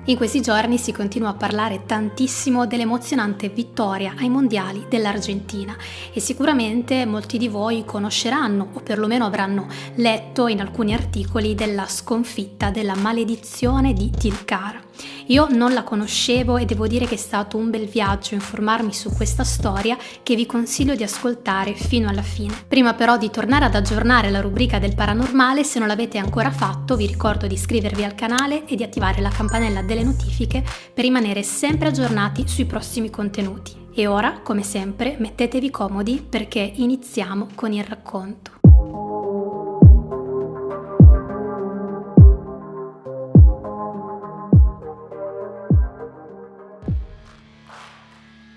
In questi giorni si continua a parlare tantissimo dell'emozionante vittoria ai mondiali dell'Argentina e sicuramente molti di voi conosceranno o perlomeno avranno letto in alcuni articoli della sconfitta della maledizione di Tilcara. Io non la conoscevo e devo dire che è stato un bel viaggio informarmi su questa storia che vi consiglio di ascoltare fino alla fine. Prima però di tornare ad aggiornare la rubrica del paranormale, se non l'avete ancora fatto vi ricordo di iscrivervi al canale e di attivare la campanella delle notifiche per rimanere sempre aggiornati sui prossimi contenuti. E ora, come sempre, mettetevi comodi perché iniziamo con il racconto.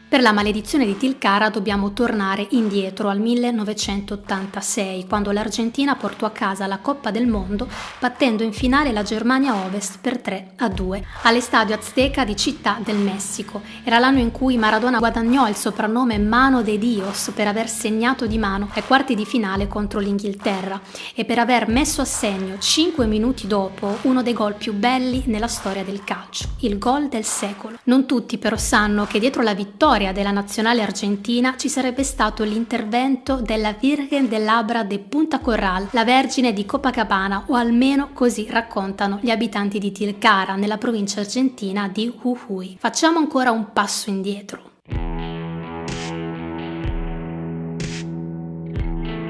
Per la maledizione di Tilcara dobbiamo tornare indietro al 1986, quando l'Argentina portò a casa la Coppa del Mondo battendo in finale la Germania Ovest per 3-2 all'Estadio Azteca di Città del Messico. Era l'anno in cui Maradona guadagnò il soprannome Mano de Dios per aver segnato di mano ai quarti di finale contro l'Inghilterra e per aver messo a segno 5 minuti dopo uno dei gol più belli nella storia del calcio, il gol del secolo. Non tutti però sanno che dietro la vittoria della nazionale argentina ci sarebbe stato l'intervento della Virgen del Abra de Punta Corral, la Vergine di Copacabana, o almeno così raccontano gli abitanti di Tilcara, nella provincia argentina di Jujuy. Facciamo ancora un passo indietro.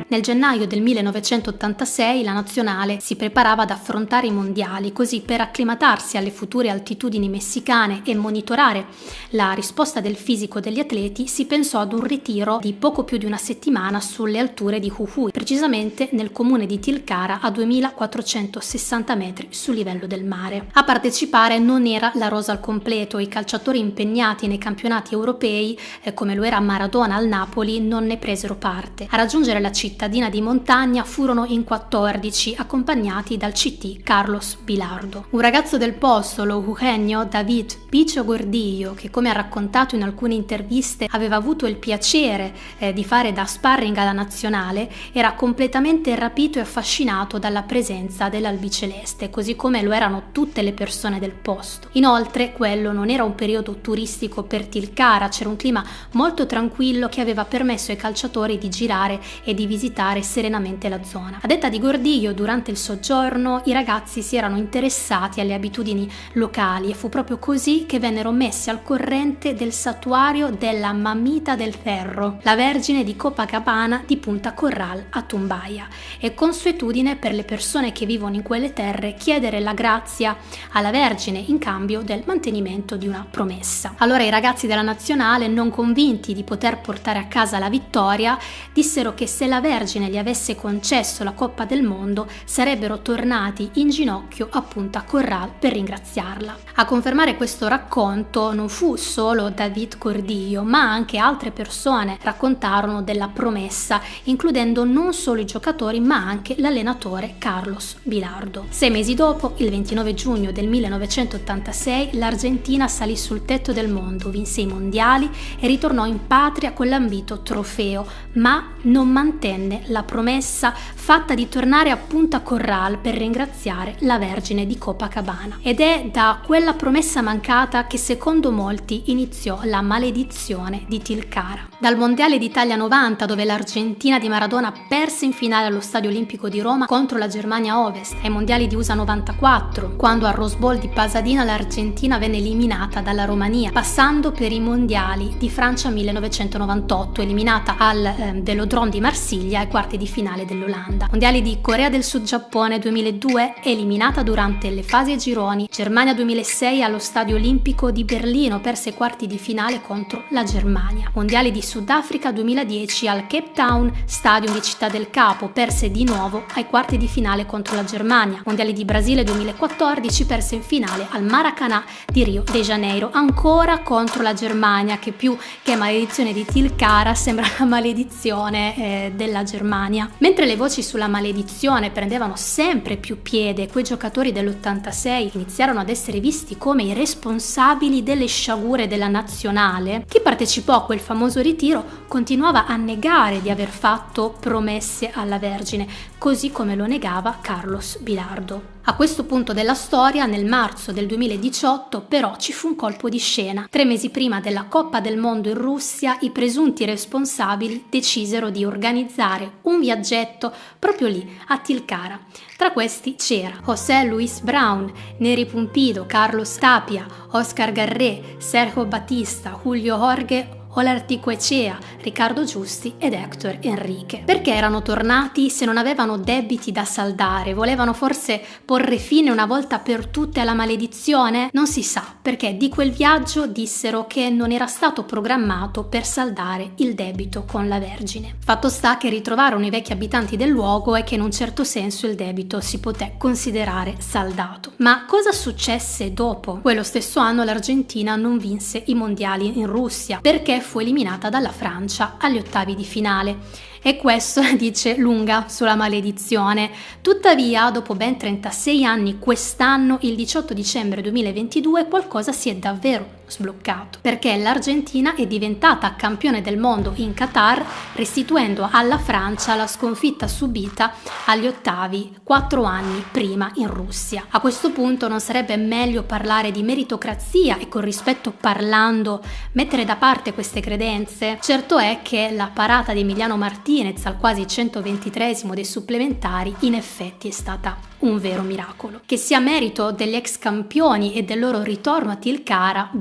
Nel gennaio del 1986 la nazionale si preparava ad affrontare i mondiali, così per acclimatarsi alle future altitudini messicane e monitorare la risposta del fisico degli atleti si pensò ad un ritiro di poco più di una settimana sulle alture di Jujuy, precisamente nel comune di Tilcara a 2460 metri sul livello del mare. A partecipare non era la rosa al completo, i calciatori impegnati nei campionati europei, come lo era Maradona al Napoli, non ne presero parte. A raggiungere la cittadina di montagna furono in 14, accompagnati dal CT Carlos Bilardo. Un ragazzo del posto, lo Eugenio David Picho Gordillo, che come ha raccontato in alcune interviste aveva avuto il piacere di fare da sparring alla nazionale, era completamente rapito e affascinato dalla presenza dell'albiceleste, così come lo erano tutte le persone del posto. Inoltre quello non era un periodo turistico per Tilcara, c'era un clima molto tranquillo che aveva permesso ai calciatori di girare e di visitare serenamente la zona. A detta di Gordillo, durante il soggiorno i ragazzi si erano interessati alle abitudini locali e fu proprio così che vennero messi al corrente del sattuario della Mamita del Ferro, la Vergine di Copacabana di Punta Corral a Tumbaia. È consuetudine per le persone che vivono in quelle terre chiedere la grazia alla Vergine in cambio del mantenimento di una promessa. Allora i ragazzi della nazionale, non convinti di poter portare a casa la vittoria, dissero che se la Vergine gli avesse concesso la Coppa del Mondo sarebbero tornati in ginocchio a Punta Corral per ringraziarla. A confermare questo racconto non fu solo David Gordillo, ma anche altre persone raccontarono della promessa, includendo non solo i giocatori ma anche l'allenatore Carlos Bilardo. 6 mesi dopo, il 29 giugno del 1986, l'Argentina salì sul tetto del mondo, vinse i mondiali e ritornò in patria con l'ambito trofeo, ma non mantenne la promessa fatta di tornare a Punta Corral per ringraziare la Vergine di Copacabana. Ed è da quella promessa mancata che secondo molti iniziò la maledizione di Tilcara. Dal Mondiale d'Italia 90, dove l'Argentina di Maradona perse in finale allo Stadio Olimpico di Roma contro la Germania Ovest, ai Mondiali di USA 94, quando al Rose Bowl di Pasadena l'Argentina venne eliminata dalla Romania, passando per i Mondiali di Francia 1998, eliminata al Velodrome di Marsiglia ai quarti di finale dell'Olanda. Mondiali di Corea del Sud-Giappone 2002, eliminata durante le fasi a gironi. Germania 2006 allo Stadio Olimpico di Berlino, perse ai quarti di finale contro la Germania. Mondiali di Sudafrica 2010 al Cape Town Stadium di Città del Capo, perse di nuovo ai quarti di finale contro la Germania. Mondiali di Brasile 2014, perse in finale al Maracanã di Rio de Janeiro, ancora contro la Germania, che più che maledizione di Tilcara sembra la maledizione della Germania. Mentre le voci sulla maledizione prendevano sempre più piede, quei giocatori dell'86 iniziarono ad essere visti come i responsabili delle sciagure della nazionale. Chi partecipò a quel famoso rituale ritiro continuava a negare di aver fatto promesse alla Vergine, così come lo negava Carlos Bilardo. A questo punto della storia, nel marzo del 2018, però ci fu un colpo di scena. 3 mesi prima della Coppa del Mondo in Russia, i presunti responsabili decisero di organizzare un viaggetto proprio lì, a Tilcara. Tra questi c'era José Luis Brown, Neri Pumpido, Carlos Tapia, Oscar Garré, Sergio Batista, Julio Jorge Olarticoechea, Riccardo Giusti ed Héctor Enrique. Perché erano tornati se non avevano debiti da saldare? Volevano forse porre fine una volta per tutte alla maledizione? Non si sa, perché di quel viaggio dissero che non era stato programmato per saldare il debito con la Vergine. Fatto sta che ritrovarono i vecchi abitanti del luogo e che in un certo senso il debito si poté considerare saldato. Ma cosa successe dopo? Quello stesso anno l'Argentina non vinse i mondiali in Russia, perché fu eliminata dalla Francia agli ottavi di finale. E questo dice lunga sulla maledizione. Tuttavia, dopo ben 36 anni, quest'anno, il 18 dicembre 2022, qualcosa si è davvero sbloccato, perché l'Argentina è diventata campione del mondo in Qatar, restituendo alla Francia la sconfitta subita agli ottavi 4 anni prima in Russia. A questo punto non sarebbe meglio parlare di meritocrazia e, con rispetto parlando, mettere da parte queste credenze? Certo è che la parata di Emiliano Martinez al quasi 123esimo dei supplementari in effetti è stata un vero miracolo. Che sia merito degli ex campioni e del loro ritorno a Tilcara,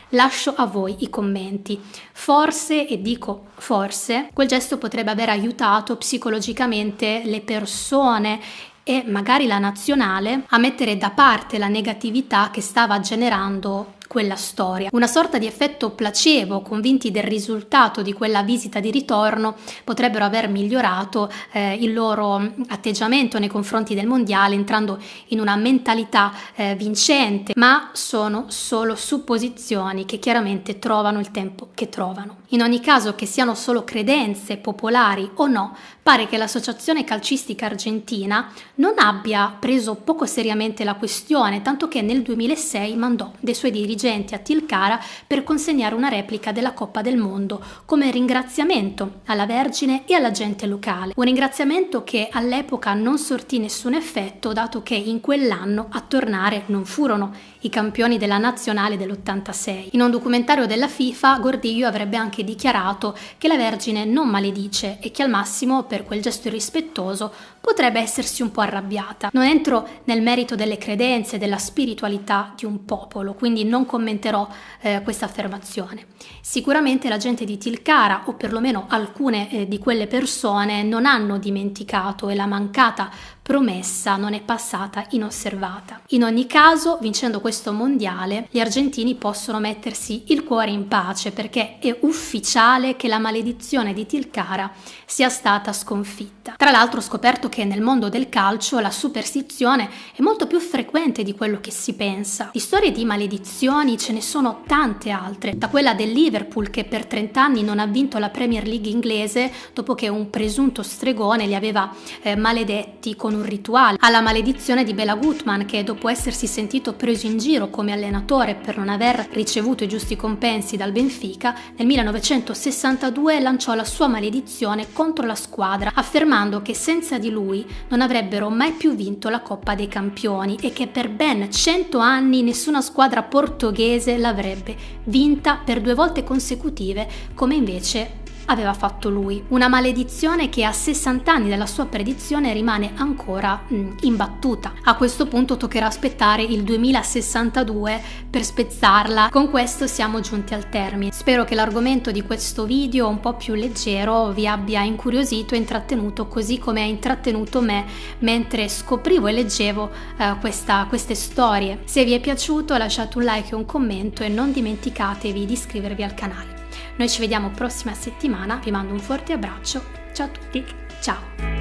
lascio a voi i commenti. Forse, e dico forse, quel gesto potrebbe aver aiutato psicologicamente le persone e magari la nazionale a mettere da parte la negatività che stava generando quella storia. Una sorta di effetto placebo, convinti del risultato di quella visita di ritorno, potrebbero aver migliorato il loro atteggiamento nei confronti del mondiale, entrando in una mentalità vincente, ma sono solo supposizioni che chiaramente trovano il tempo che trovano. In ogni caso, che siano solo credenze popolari o no, pare che l'associazione calcistica argentina non abbia preso poco seriamente la questione, tanto che nel 2006 mandò dei suoi dirigenti a Tilcara per consegnare una replica della Coppa del Mondo come ringraziamento alla Vergine e alla gente locale. Un ringraziamento che all'epoca non sortì nessun effetto, dato che in quell'anno a tornare non furono i campioni della nazionale dell'86. In un documentario della FIFA, Gordillo avrebbe anche dichiarato che la Vergine non maledice e che al massimo per quel gesto irrispettoso potrebbe essersi un po' arrabbiata. Non entro nel merito delle credenze, della spiritualità di un popolo, quindi non commenterò questa affermazione. Sicuramente la gente di Tilcara, o perlomeno alcune di quelle persone, non hanno dimenticato e la mancata promessa non è passata inosservata. In ogni caso, vincendo questo mondiale, gli argentini possono mettersi il cuore in pace, perché è ufficiale che la maledizione di Tilcara sia stata sconfitta. Tra l'altro, ho scoperto che nel mondo del calcio la superstizione è molto più frequente di quello che si pensa. Di storie di maledizioni ce ne sono tante altre, da quella del Liverpool che per 30 anni non ha vinto la Premier League inglese dopo che un presunto stregone li aveva maledetti con un rituale, alla maledizione di Bela Gutmann che, dopo essersi sentito preso in giro come allenatore per non aver ricevuto i giusti compensi dal Benfica, nel 1962 lanciò la sua maledizione contro la squadra, affermando che senza di lui non avrebbero mai più vinto la Coppa dei Campioni e che per ben 100 anni nessuna squadra portoghese l'avrebbe vinta per 2 volte consecutive, come invece aveva fatto lui. Una maledizione che a 60 anni dalla sua predizione rimane ancora imbattuta. A questo punto toccherà aspettare il 2062 per spezzarla. Con questo siamo giunti al termine. Spero che l'argomento di questo video, un po' più leggero, vi abbia incuriosito e intrattenuto, così come ha intrattenuto me mentre scoprivo e leggevo queste storie. Se vi è piaciuto, lasciate un like e un commento e non dimenticatevi di iscrivervi al canale. Noi ci vediamo prossima settimana, vi mando un forte abbraccio, ciao a tutti, ciao!